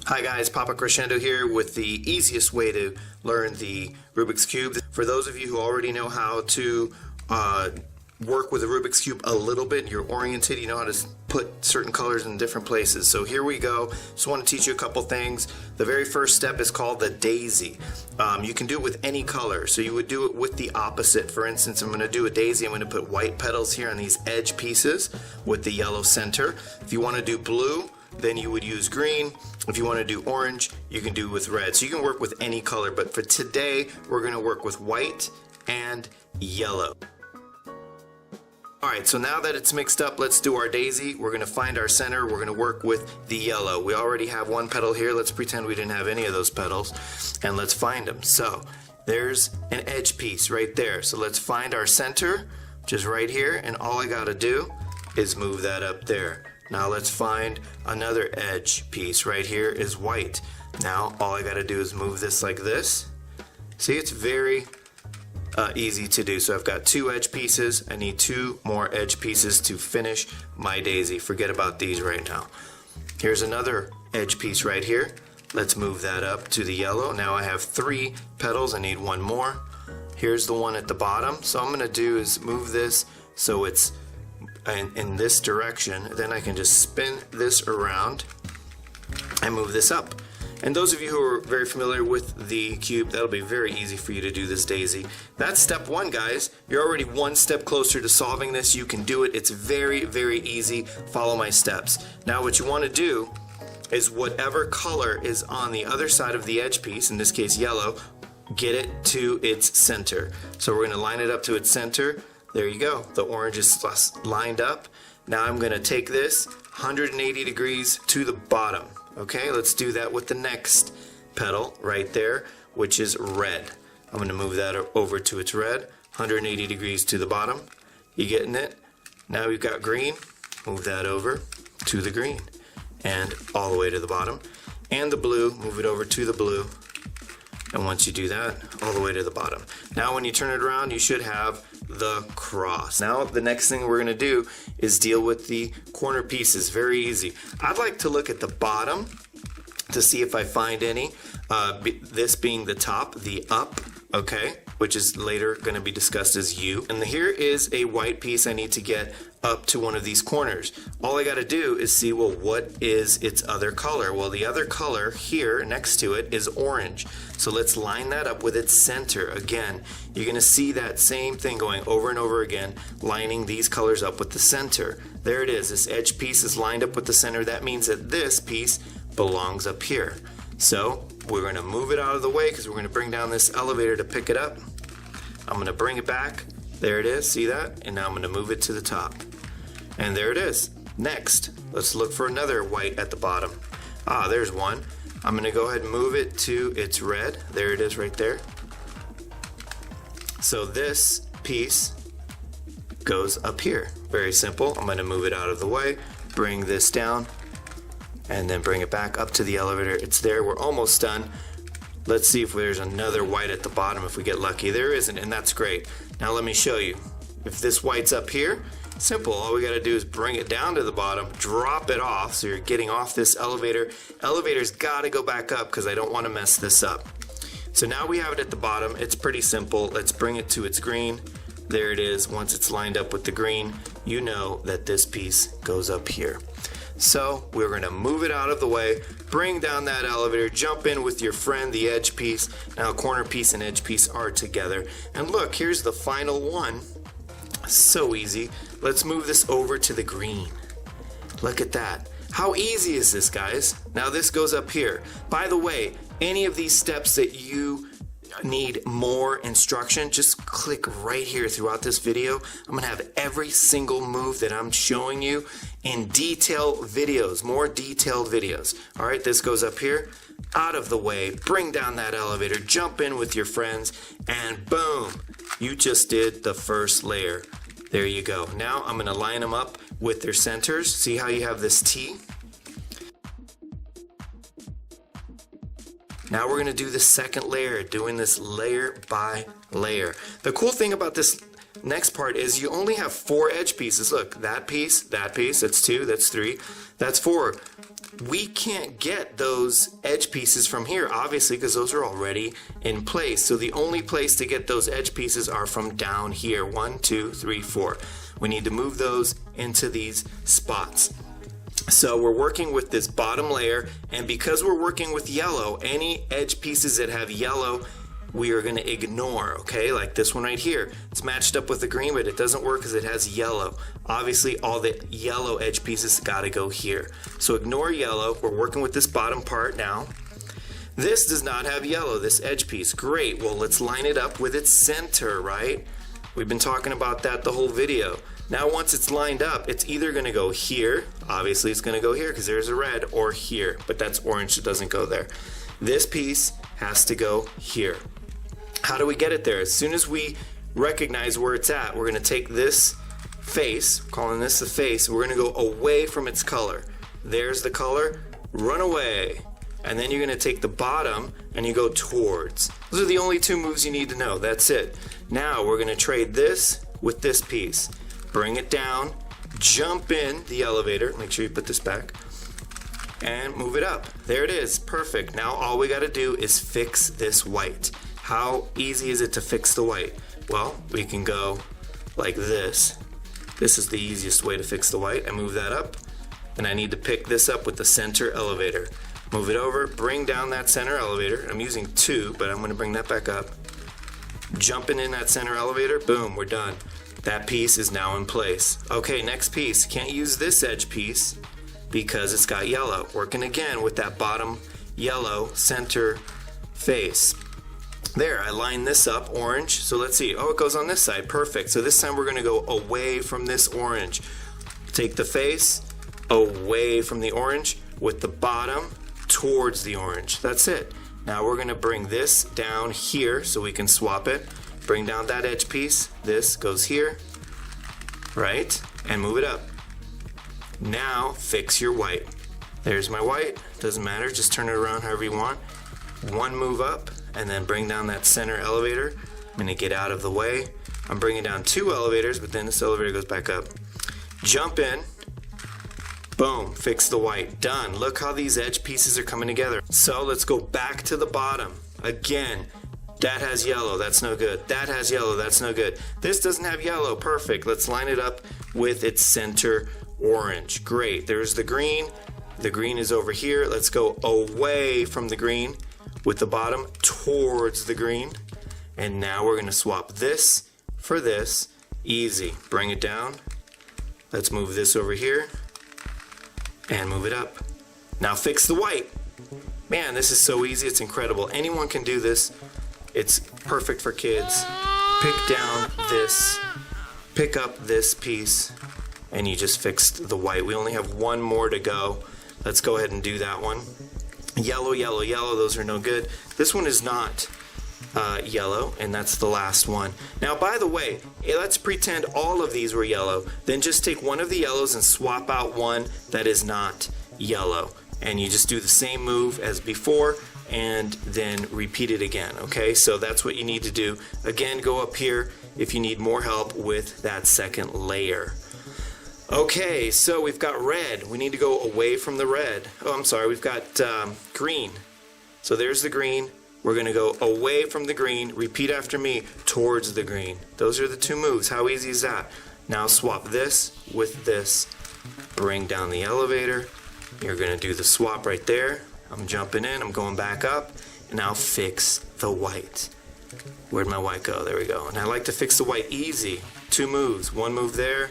Hi guys, Papa Crescendo here with the easiest way to learn the Rubik's Cube. For those of you who already know how to work with the Rubik's Cube a little bit, you're oriented, you know how to put certain colors in different places. So here we go. Just want to teach you a couple things. The very first step is called the daisy. You can do it with any color. So you would do it with the opposite. For instance, I'm going to do a daisy. I'm going to put white petals here on these edge pieces with the yellow center. If you want to do blue, then you would use green. If you want to do orange, you can do with red. So you can work with any color, but for today, we're going to work with white and yellow. Alright, so now that it's mixed up, let's do our daisy. We're going to find our center. We're going to work with the yellow. We already have one petal here. Let's pretend we didn't have any of those petals, and let's find them. So there's an edge piece right there. So let's find our center, which is right here, and all I got to do is move that up there. Now let's find another edge piece. Right here is white. Now all I got to do is move this like this. See, it's very easy to do. So I've got two edge pieces. I need two more edge pieces to finish my daisy. Forget about these right now. Here's another edge piece right here. Let's move that up to the yellow. Now I have three petals. I need one more. Here's the one at the bottom. So I'm going to do is move this so it's in this direction. Then I can just spin this around and move this up. And those of you who are very familiar with the cube, that'll be very easy for you to do this daisy. That's step one, guys. You're already one step closer to solving this. You can do it. It's very, very easy. Follow my steps. Now what you want to do is whatever color is on the other side of the edge piece, in this case yellow, get it to its center. So we're going to line it up to its center. There you go. The orange is lined up. Now I'm going to take this 180 degrees to the bottom. Okay, let's do that with the next petal right there, which is red. I'm going to move that over to its red, 180 degrees to the bottom. You getting it? Now we've got green. Move that over to the green and all the way to the bottom. And the blue, move it over to the blue. And once you do that, all the way to the bottom. Now when you turn it around, you should have the cross. Now the next thing we're going to do is deal with the corner pieces. Very easy. I'd like to look at the bottom to see if I find any. This being the top, the up, okay, which is later going to be discussed as U. And here is a white piece I need to get up to one of these corners. All I got to do is see, well, what is its other color? Well, the other color here next to it is orange. So let's line that up with its center. Again, you're going to see that same thing going over and over again, lining these colors up with the center. There it is. This edge piece is lined up with the center. That means that this piece belongs up here. So we're going to move it out of the way because we're going to bring down this elevator to pick it up. I'm going to bring it back. There it is. See that? And now I'm going to move it to the top. And there it is. Next, let's look for another white at the bottom. Ah, there's one. I'm going to go ahead and move it to its red. There it is right there. So this piece goes up here. Very simple. I'm going to move it out of the way, bring this down, and then bring it back up to the elevator. It's there. We're almost done. Let's see if there's another white at the bottom if we get lucky. There isn't, and that's great. Now let me show you. If this white's up here, simple. All we got to do is bring it down to the bottom, drop it off so you're getting off this elevator. Elevator's got to go back up because I don't want to mess this up. So now we have it at the bottom. It's pretty simple. Let's bring it to its green. There it is. Once it's lined up with the green, you know that this piece goes up here. So we're going to move it out of the way, bring down that elevator, jump in with your friend, the edge piece. Now corner piece and edge piece are together. And look, here's the final one. So easy. Let's move this over to the green. Look at that. How easy is this, guys? Now this goes up here. By the way, any of these steps that you need more instruction, just click right here throughout this video. I'm going to have every single move that I'm showing you in detailed videos, more detailed videos. All right, this goes up here, out of the way, bring down that elevator, jump in with your friends, and boom, you just did the first layer. There you go. Now I'm going to line them up with their centers. See how you have this T? Now we're going to do the second layer, doing this layer by layer. The cool thing about this next part is you only have 4 edge pieces. Look, that piece, that's 2, that's 3, that's 4. we can't get those edge pieces from here, obviously, because those are already in place. So the only place to get those edge pieces are from down here. 1, 2, 3, 4. We need to move those into these spots. So we're working with this bottom layer, and because we're working with yellow, any edge pieces that have yellow we are going to ignore, okay? Like this one right here. It's matched up with the green, but it doesn't work because it has yellow. Obviously, all the yellow edge pieces got to go here. So ignore yellow. We're working with this bottom part now. This does not have yellow, this edge piece. Great. Well, let's line it up with its center, right? We've been talking about that the whole video. Now, once it's lined up, it's either going to go here. Obviously, it's going to go here because there's a red, or here. But that's orange. It doesn't go there. This piece has to go here. How do we get it there? As soon as we recognize where it's at, we're going to take this face, calling this the face, we're going to go away from its color. There's the color, run away. And then you're going to take the bottom and you go towards. Those are the only two moves you need to know. That's it. Now we're going to trade this with this piece. Bring it down, jump in the elevator, make sure you put this back, and move it up. There it is, perfect. Now all we got to do is fix this white. How easy is it to fix the white? Well, we can go like this. This is the easiest way to fix the white. I move that up, and I need to pick this up with the center elevator. Move it over, bring down that center elevator. I'm using 2, but I'm going to bring that back up. Jumping in that center elevator, boom, we're done. That piece is now in place. Okay, next piece. Can't use this edge piece because it's got yellow. Working again with that bottom yellow center face. There, I line this up, orange. So let's see. Oh, it goes on this side. Perfect. So this time we're going to go away from this orange. Take the face away from the orange with the bottom towards the orange. That's it. Now we're going to bring this down here so we can swap it. Bring down that edge piece. This goes here, right? And move it up. Now fix your white. There's my white. Doesn't matter. Just turn it around however you want. One move up. And then bring down that center elevator. I'm going to get out of the way. I'm bringing down 2 elevators, but then this elevator goes back up. Jump in. Boom, fix the white. Done. Look how these edge pieces are coming together. So let's go back to the bottom. Again, that has yellow. That's no good. That has yellow. That's no good. This doesn't have yellow. Perfect. Let's line it up with its center orange. Great. There's the green. The green is over here. Let's go away from the green with the bottom towards the green. And now we're going to swap this for this. Easy. Bring it down. Let's move this over here and move it up. Now fix the white. Man, this is so easy. It's incredible. Anyone can do this. It's perfect for kids. Pick down this, pick up this piece, and you just fixed the white. We only have one more to go. Let's go ahead and do that one. Yellow, yellow, yellow, those are no good. This one is not yellow, and that's the last one. Now, by the way, let's pretend all of these were yellow. Then just take one of the yellows and swap out one that is not yellow. And you just do the same move as before, and then repeat it again, okay? So that's what you need to do. Again, go up here if you need more help with that second layer. Okay, so we've got red. We need to go away from the red. Oh, I'm sorry, we've got green. So there's the green. We're going to go away from the green. Repeat after me, towards the green. Those are the 2 moves. How easy is that? Now swap this with this. Bring down the elevator. You're going to do the swap right there. I'm jumping in. I'm going back up. And now fix the white. Where'd my white go? There we go. And I like to fix the white easy. 2 moves. 1 move there.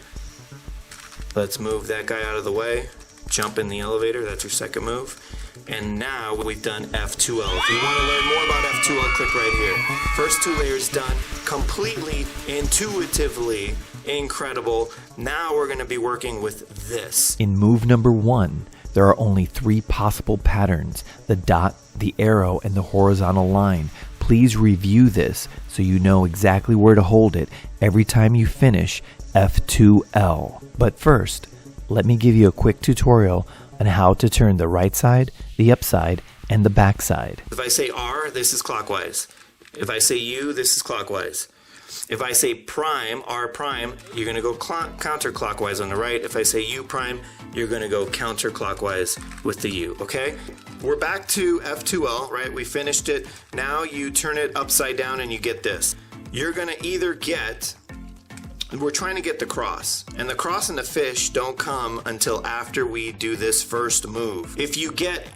Let's move that guy out of the way. Jump in the elevator. That's your second move. And now we've done F2L. If you want to learn more about F2L, click right here. First 2 layers done. Completely, intuitively incredible. Now we're going to be working with this. In move number 1, there are only 3 possible patterns: the dot, the arrow, and the horizontal line. Please review this so you know exactly where to hold it every time you finish F2L. But first, let me give you a quick tutorial on how to turn the right side, the up side, and the back side. If I say R, this is clockwise. If I say U, this is clockwise. If I say prime, R prime, you're going to go counterclockwise on the right. If I say U prime, you're going to go counterclockwise with the U, okay? We're back to F2L, right? We finished it. Now you turn it upside down and you get this. You're going to either get, we're trying to get the cross, and the cross and the fish don't come until after we do this first move. If you get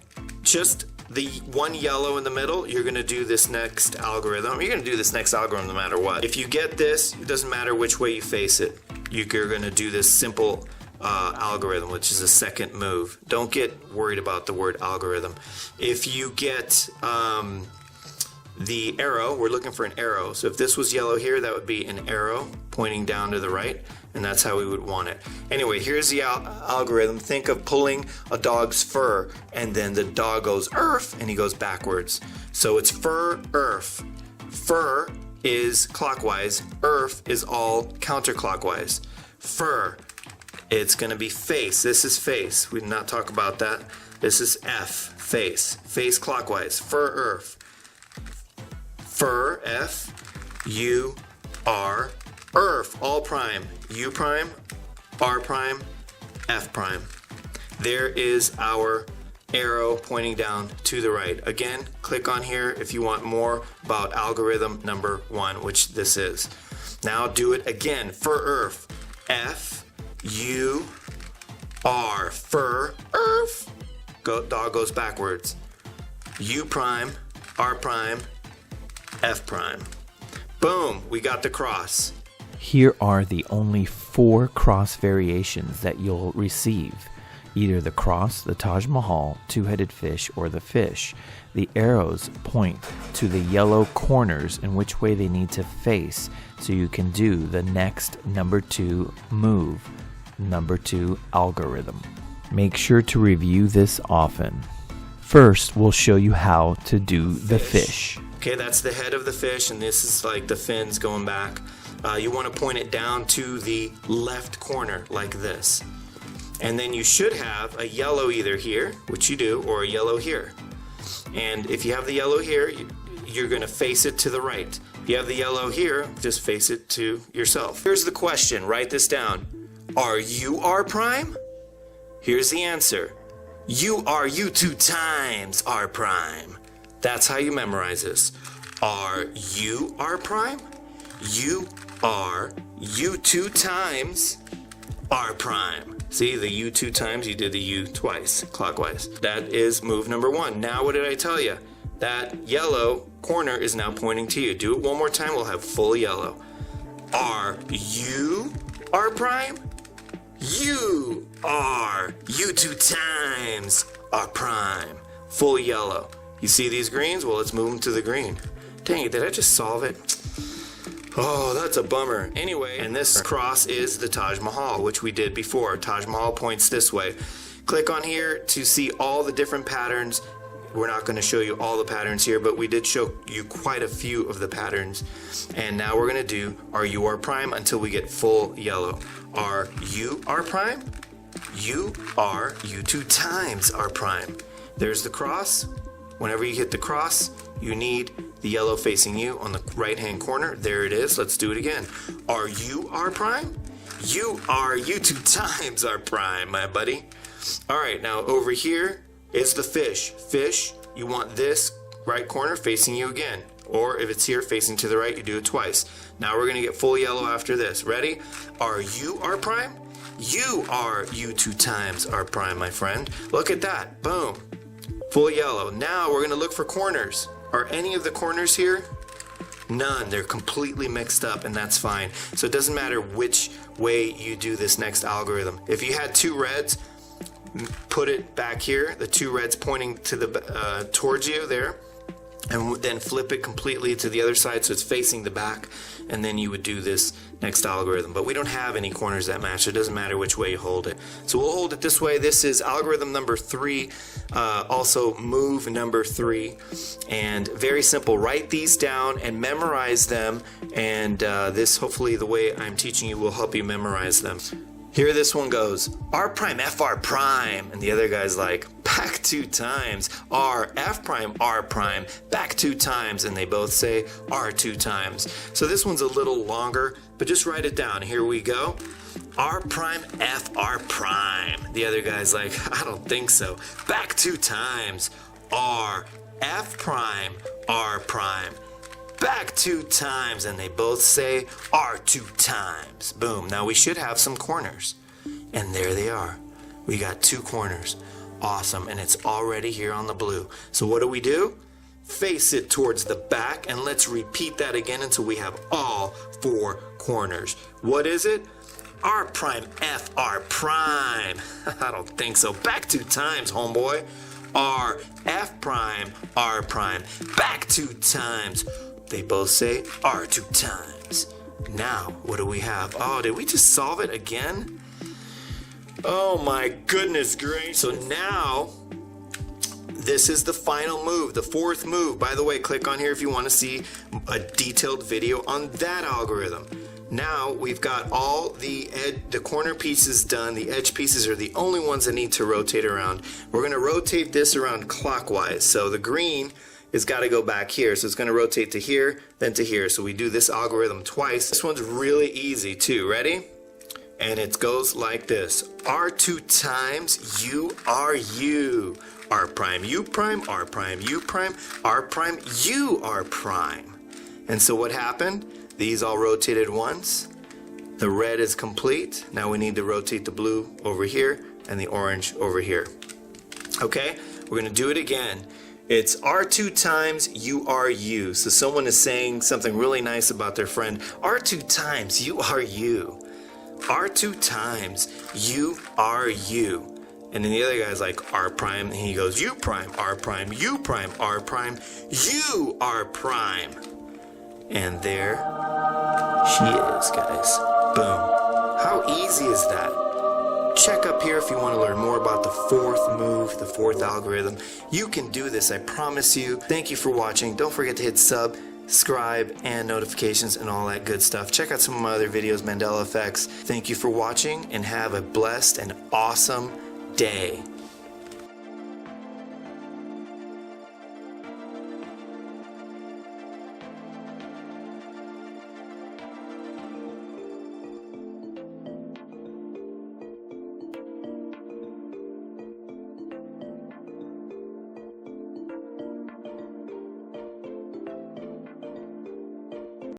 just the one yellow in the middle, you're going to do this next algorithm. You're going to do this next algorithm no matter what. If you get this, it doesn't matter which way you face it. You're going to do this simple algorithm, which is a second move. Don't get worried about the word algorithm. If you get the arrow, we're looking for an arrow. So if this was yellow here, that would be an arrow pointing down to the right, and that's how we would want it. Anyway, here's the algorithm. Think of pulling a dog's fur, and then the dog goes "erf," and he goes backwards. So it's fur, erf. Fur is clockwise, erf is all counterclockwise. Fur, it's going to be face. This is face. We did not talk about that. This is F, face. Face clockwise. Fur, erf. Fur, F. U, R. Erf, all prime. U prime, R prime, F prime. There is our arrow pointing down to the right. Again, click on here if you want more about algorithm number 1, which this is. Now do it again. Fur, erf. F, U, R. Fur, erf. Dog goes backwards. U prime, R prime, F prime. Boom, we got the cross. Here are the only 4 cross variations that you'll receive. Either the cross, the Taj Mahal, two-headed fish, or the fish. The arrows point to the yellow corners and which way they need to face, so you can do the next number 2 move, number 2 algorithm. Make sure to review this often. First, we'll show you how to do the fish. Okay, that's the head of the fish, and this is like the fins going back. You want to point it down to the left corner like this. And then you should have a yellow either here, which you do, or a yellow here. And if you have the yellow here, you're going to face it to the right. If you have the yellow here, just face it to yourself. Here's the question. Write this down. Are you R prime? Here's the answer. You are U 2 times R prime. That's how you memorize this. Are you R prime? You are U 2 times R prime. See, the U 2 times, you did the U twice, clockwise. That is move number 1. Now, what did I tell you? That yellow corner is now pointing to you. Do it one more time, we'll have full yellow. Are you R prime? You are U 2 times R prime. Full yellow. You see these greens? Well, let's move them to the green. Dang it, did I just solve it? Oh, that's a bummer. Anyway, and this cross is the Taj Mahal, which we did before. Taj Mahal points this way. Click on here to see all the different patterns. We're not going to show you all the patterns here, but we did show you quite a few of the patterns. And now we're going to do Are You R prime until we get full yellow. Are you R prime? You are U 2 times R prime. There's the cross. Whenever you hit the cross, you need the yellow facing you on the right-hand corner. There it is. Let's do it again. Are you R prime? You are U 2 times R prime, my buddy. All right, now over here is the fish. Fish, you want this right corner facing you again. Or if it's here facing to the right, you do it twice. Now we're going to get full yellow after this. Ready? Are you R prime? You are U 2 times R prime, my friend. Look at that. Boom. Full yellow. Now we're going to look for corners. Are any of the corners here? None. They're completely mixed up, and that's fine. So it doesn't matter which way you do this next algorithm. If you had 2 reds, put it back here, the 2 reds pointing to the towards you there, and then flip it completely to the other side so it's facing the back, and then you would do this next algorithm. But we don't have any corners that match, so it doesn't matter which way you hold it. So we'll hold it this way. This is algorithm number 3, also move number 3, and very simple. Write these down and memorize them, and this, hopefully the way I'm teaching you will help you memorize them. Here this one goes, R prime, FR prime. And the other guy's like, back 2 times. R, F prime, R prime, back 2 times. And they both say R 2 times. So this one's a little longer, but just write it down. Here we go. R prime, FR prime. The other guy's like, I don't think so. Back 2 times. R, F prime, R prime. Back 2 times, and they both say R 2 times. Boom. Now we should have some corners. And there they are. We got 2 corners. Awesome. And it's already here on the blue. So what do? Face it towards the back, and let's repeat that again until we have all 4 corners. What is it? R prime, FR prime. I don't think so. Back 2 times, homeboy. R, F prime, R prime. Back 2 times. They both say R 2 times. Now, what do we have? Oh, did we just solve it again? Oh my goodness gracious. So now, this is the final move, the 4th move. By the way, click on here if you want to see a detailed video on that algorithm. Now, we've got all the corner pieces done. The edge pieces are the only ones that need to rotate around. We're going to rotate this around clockwise. So the green is got to go back here. So it's going to rotate to here, then to here. So we do this algorithm twice. This one's really easy too. Ready? And it goes like this. R 2 times U R U. R prime U prime, R prime U prime, R prime U R prime. And so what happened? These all rotated once. The red is complete. Now we need to rotate the blue over here and the orange over here. Okay, we're going to do it again. It's R 2 times U R U. So someone is saying something really nice about their friend. R 2 times U R U. R 2 times U R U. And then the other guy's like R prime, and he goes U prime, R prime, U prime, R prime, U R prime. And there she is, guys. Boom. How easy is that? Check up here if you want to learn more about the 4th move, the 4th algorithm. You can do this, I promise you. Thank you for watching. Don't forget to hit subscribe and notifications and all that good stuff. Check out some of my other videos, Mandela Effects. Thank you for watching, and have a blessed and awesome day.